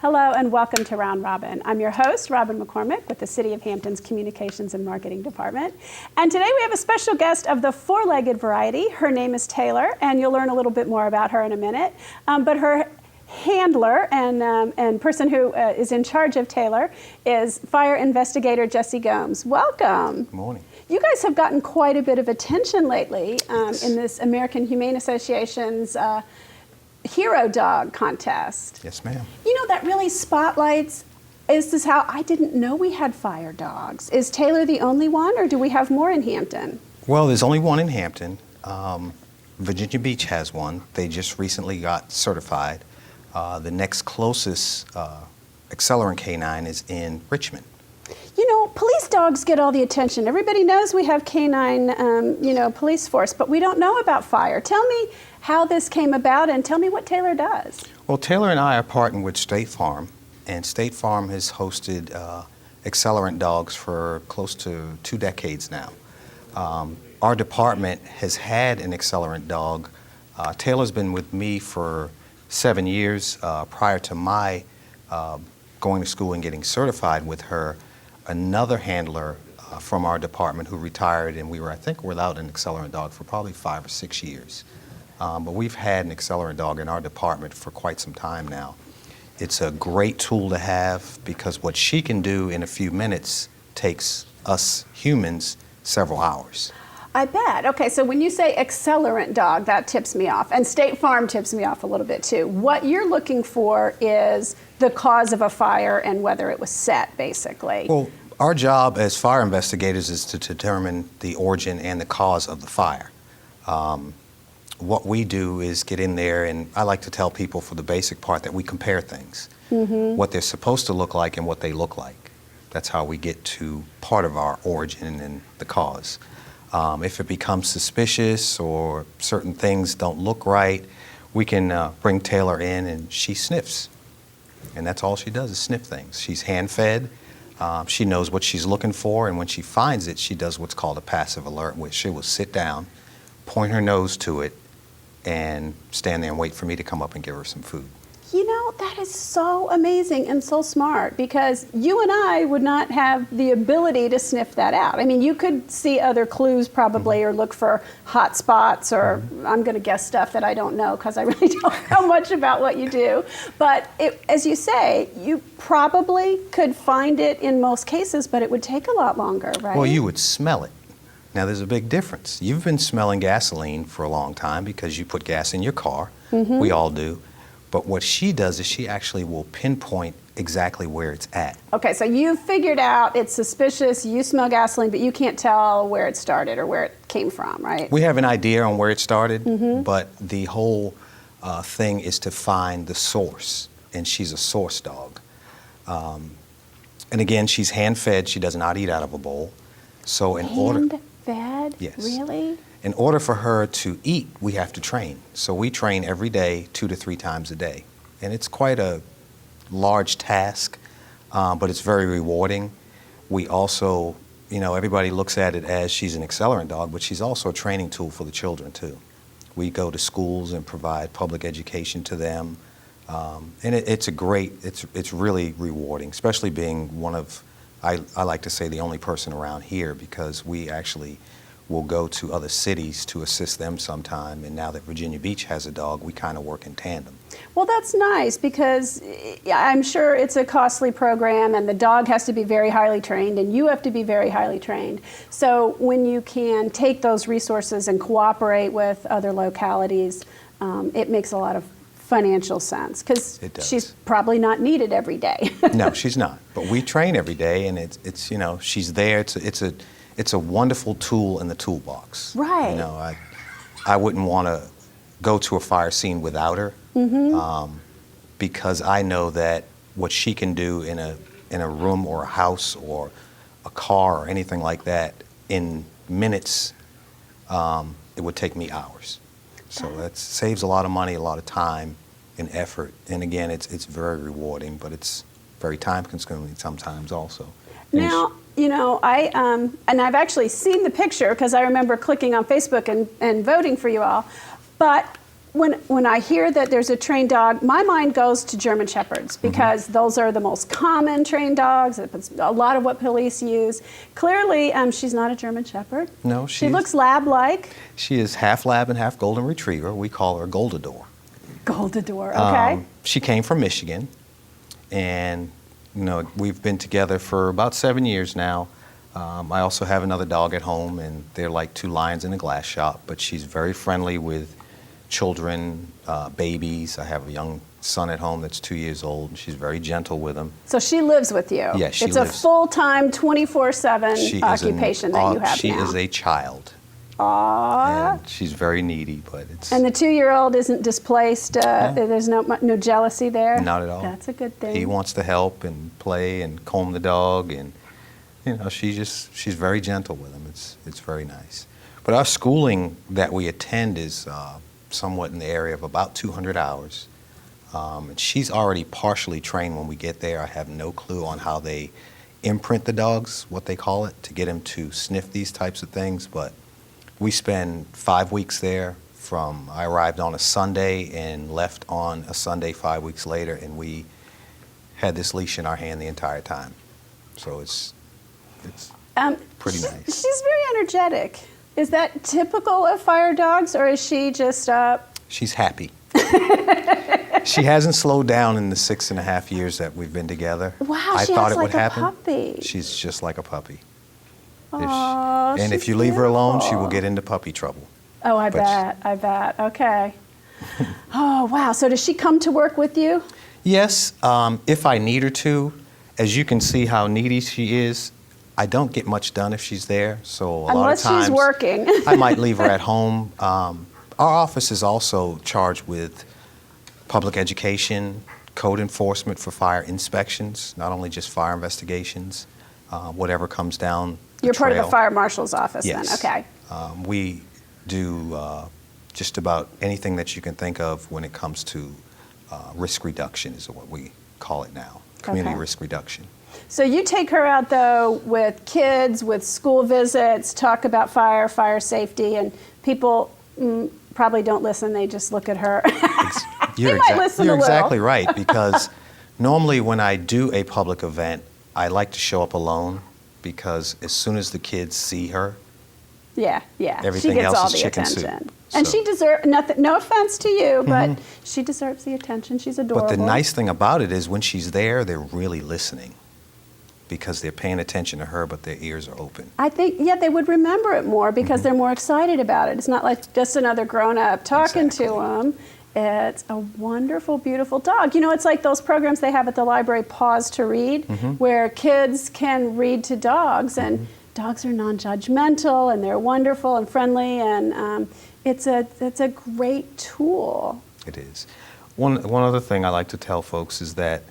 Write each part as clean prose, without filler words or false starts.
Hello and welcome to Round Robin. I'm your host, Robin McCormick, with the City of Hampton's Communications and Marketing Department. And today we have a special guest of the four-legged variety. Her name is Taylor, and you'll learn a little bit more about her in a minute. But her handler and person who is in charge of Taylor is fire investigator Jesse Gomes. Welcome. Good morning. You guys have gotten quite a bit of attention lately in this American Humane Association's Hero Dog contest. Yes, ma'am. You know, that really spotlights, is this how, I didn't know we had fire dogs. Is Taylor the only one, or do we have more in Hampton? Well, there's only one in Hampton. Virginia Beach has one. They just recently got certified. The next closest accelerant canine is in Richmond. You know, police dogs get all the attention. Everybody knows we have canine, police force, but we don't know about fire. Tell me how this came about and tell me what Taylor does. Well, Taylor and I are partnered with State Farm, and State Farm has hosted accelerant dogs for close to 2 decades now. Our department has had an accelerant dog. Taylor's been with me for 7 years. Prior to my going to school and getting certified with her, another handler from our department who retired, and we were, I think, without an accelerant dog for probably 5 or 6 years. But we've had an accelerant dog in our department for quite some time now. It's a great tool to have because what she can do in a few minutes takes us humans several hours. I bet. Okay, so when you say accelerant dog, that tips me off. And State Farm tips me off a little bit too. What you're looking for is the cause of a fire and whether it was set, basically. Well, our job as fire investigators is to determine the origin and the cause of the fire. What we do is get in there, and I like to tell people for the basic part that we compare things. What they're supposed to look like and what they look like. That's how we get to part of our origin and the cause. If it becomes suspicious or certain things don't look right, we can bring Taylor in and she sniffs. And that's all she does is sniff things. She's hand-fed. She knows what she's looking for, and when she finds it, she does what's called a passive alert, where she will sit down, point her nose to it, and stand there and wait for me to come up and give her some food. You know, that is so amazing and so smart, because you and I would not have the ability to sniff that out. I mean, you could see other clues probably, or look for hot spots, or I'm going to guess stuff that I don't know because I really don't know much about what you do. But as you say, you probably could find it in most cases, but it would take a lot longer, right? Well, you would smell it. Now, there's a big difference. You've been smelling gasoline for a long time because you put gas in your car. We all do. But what she does is she actually will pinpoint exactly where it's at. Okay, so you've figured out it's suspicious, you smell gasoline, but you can't tell where it started or where it came from, right? We have an idea on where it started, but the whole thing is to find the source, and she's a source dog. And again, she's hand-fed. She does not eat out of a bowl. So in order... Hand-fed? Yes. Really? In order for her to eat, we have to train. So we train every day, 2 to 3 times a day. And it's quite a large task, but it's very rewarding. We also, everybody looks at it as she's an accelerant dog, but she's also a training tool for the children too. We go to schools and provide public education to them. And it's really rewarding, especially being one of, I like to say, the only person around here, because we actually will go to other cities to assist them sometime, and now that Virginia Beach has a dog, we kind of work in tandem. Well, that's nice, because I'm sure it's a costly program, and the dog has to be very highly trained, and you have to be very highly trained. So when you can take those resources and cooperate with other localities, it makes a lot of financial sense, because she's probably not needed every day. No, she's not. But we train every day, and it's she's there. It's a wonderful tool in the toolbox. Right. I wouldn't want to go to a fire scene without her, because I know that what she can do in a room or a house or a car or anything like that in minutes, it would take me hours. So that saves a lot of money, a lot of time and effort. And again, it's very rewarding, but it's very time-consuming sometimes also. Now, and I've actually seen the picture, because I remember clicking on Facebook and voting for you all. But when I hear that there's a trained dog, my mind goes to German Shepherds because those are the most common trained dogs. It's a lot of what police use. Clearly, she's not a German Shepherd. No, she looks lab-like. She is half lab and half golden retriever. We call her Goldador. Goldador, okay. She came from Michigan, and we've been together for about 7 years now. I also have another dog at home, and they're like two lions in a glass shop, but she's very friendly with children, babies. I have a young son at home that's 2 years old, and she's very gentle with them. So she lives with you? Yes, she lives. lives. It's a full-time, 24/7 occupation that you have She now. is a child. Aww. And she's very needy, but it's... And the 2-year-old isn't displaced? There's no jealousy there? Not at all. That's a good thing. He wants to help and play and comb the dog, and she's very gentle with him. It's very nice. But our schooling that we attend is somewhat in the area of about 200 hours. And she's already partially trained when we get there. I have no clue on how they imprint the dogs, what they call it, to get them to sniff these types of things. But we spend 5 weeks there. I arrived on a Sunday and left on a Sunday 5 weeks later, and we had this leash in our hand the entire time. So it's pretty nice. She's very energetic. Is that typical of fire dogs, or is she just... She's happy. She hasn't slowed down in the 6.5 years that we've been together. Wow, I she thought acts it would like a happen. puppy. She's just like a puppy. Aww, And if she's you leave her alone, she will beautiful. get into puppy trouble. Oh, I bet. Okay. Oh, wow. So does she come to work with you? Yes, if I need her to. As you can see how needy she is, I don't get much done if she's there. So a lot of times, unless she's working. I might leave her at home. Our office is also charged with public education, code enforcement for fire inspections, not only just fire investigations, whatever comes down the You're part of trail. the fire marshal's office Yes. then, okay. We do just about anything that you can think of when it comes to risk reduction is what we call it now, community Okay. risk reduction. So you take her out, though, with kids, with school visits, talk about fire safety, and people probably don't listen. They just look at her. You're might listen a You're little. exactly right, because normally when I do a public event, I like to show up alone, because as soon as the kids see her, Yeah. Everything she gets else all is the chicken soup. attention. And So- she deserves nothing. No offense to you, but she deserves the attention. She's adorable. but the nice thing about it is when she's there, they're really listening, because they're paying attention to her, but their ears are open. I think, they would remember it more because they're more excited about it. It's not like just another grown-up talking to them. It's a wonderful, beautiful dog. It's like those programs they have at the library, Pause to Read, where kids can read to dogs, and dogs are non-judgmental, and they're wonderful and friendly, and it's a great tool. It is. One other thing I like to tell folks is that,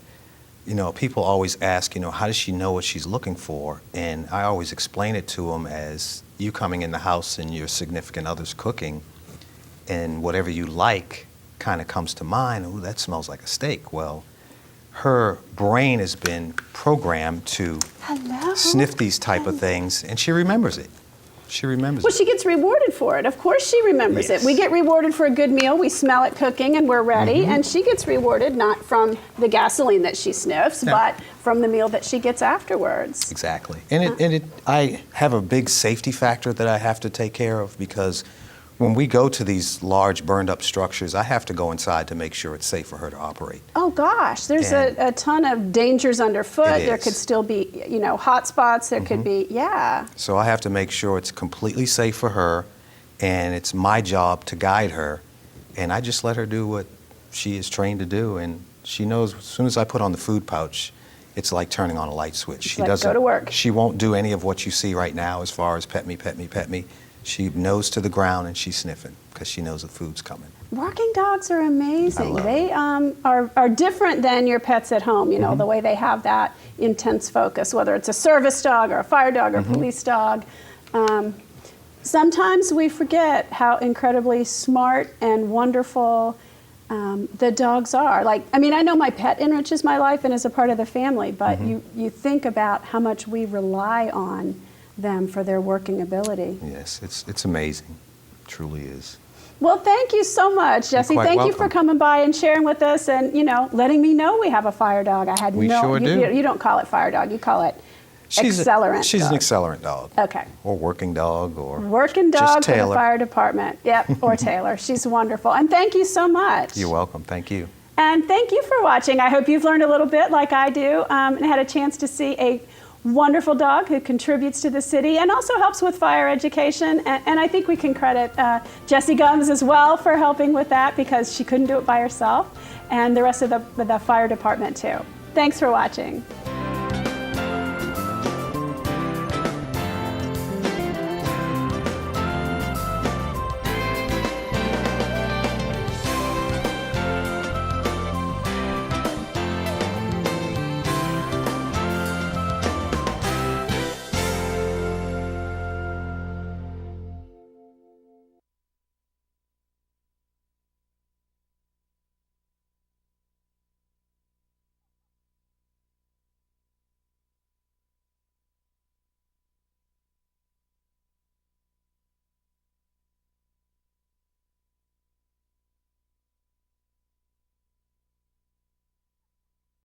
people always ask, how does she know what she's looking for? And I always explain it to them as you coming in the house and your significant other's cooking, and whatever you like kind of comes to mind. Ooh, that smells like a steak. Well, her brain has been programmed to Hello. sniff these type of things, and she remembers it. She remembers Well, it. she gets rewarded for it. Of course she remembers Yes. it. We get rewarded for a good meal. We smell it cooking and we're ready. And she gets rewarded not from the gasoline that she sniffs, No. but from the meal that she gets afterwards. Exactly. And I have a big safety factor that I have to take care of, because when we go to these large burned up structures, I have to go inside to make sure it's safe for her to operate. Oh gosh, there's And- a ton of dangers underfoot. It There is. could still be, hot spots. There could be, So I have to make sure it's completely safe for her, and it's my job to guide her, and I just let her do what she is trained to do, and she knows as soon as I put on the food pouch, it's like turning on a light switch. She like, doesn't go to work. She won't do any of what you see right now as far as pet me, pet me, pet me. She nose to the ground and she's sniffing because she knows the food's coming. Working dogs are amazing. love They are different than your pets at home, the way they have that intense focus, whether it's a service dog or a fire dog or a police dog. Sometimes we forget how incredibly smart and wonderful the dogs are. I know my pet enriches my life and is a part of the family, but you think about how much we rely on them for their working ability. Yes, it's amazing. It truly is. Well, thank you so much, Jesse. quite Thank you for welcome. coming by and sharing with us and, letting me know we have a fire dog. I had We sure do. You don't call it fire dog, you call it She's accelerant She's dog. an accelerant dog. Okay. Or working dog, or Working just dog for the Taylor. fire department. Yep, or Taylor. She's wonderful. And thank you so much. You're welcome. Thank you. And thank you for watching. I hope you've learned a little bit like I do and had a chance to see a wonderful dog who contributes to the city and also helps with fire education. And I think we can credit Jesse Gomes as well for helping with that because she couldn't do it by herself, and the rest of the fire department too. Thanks for watching.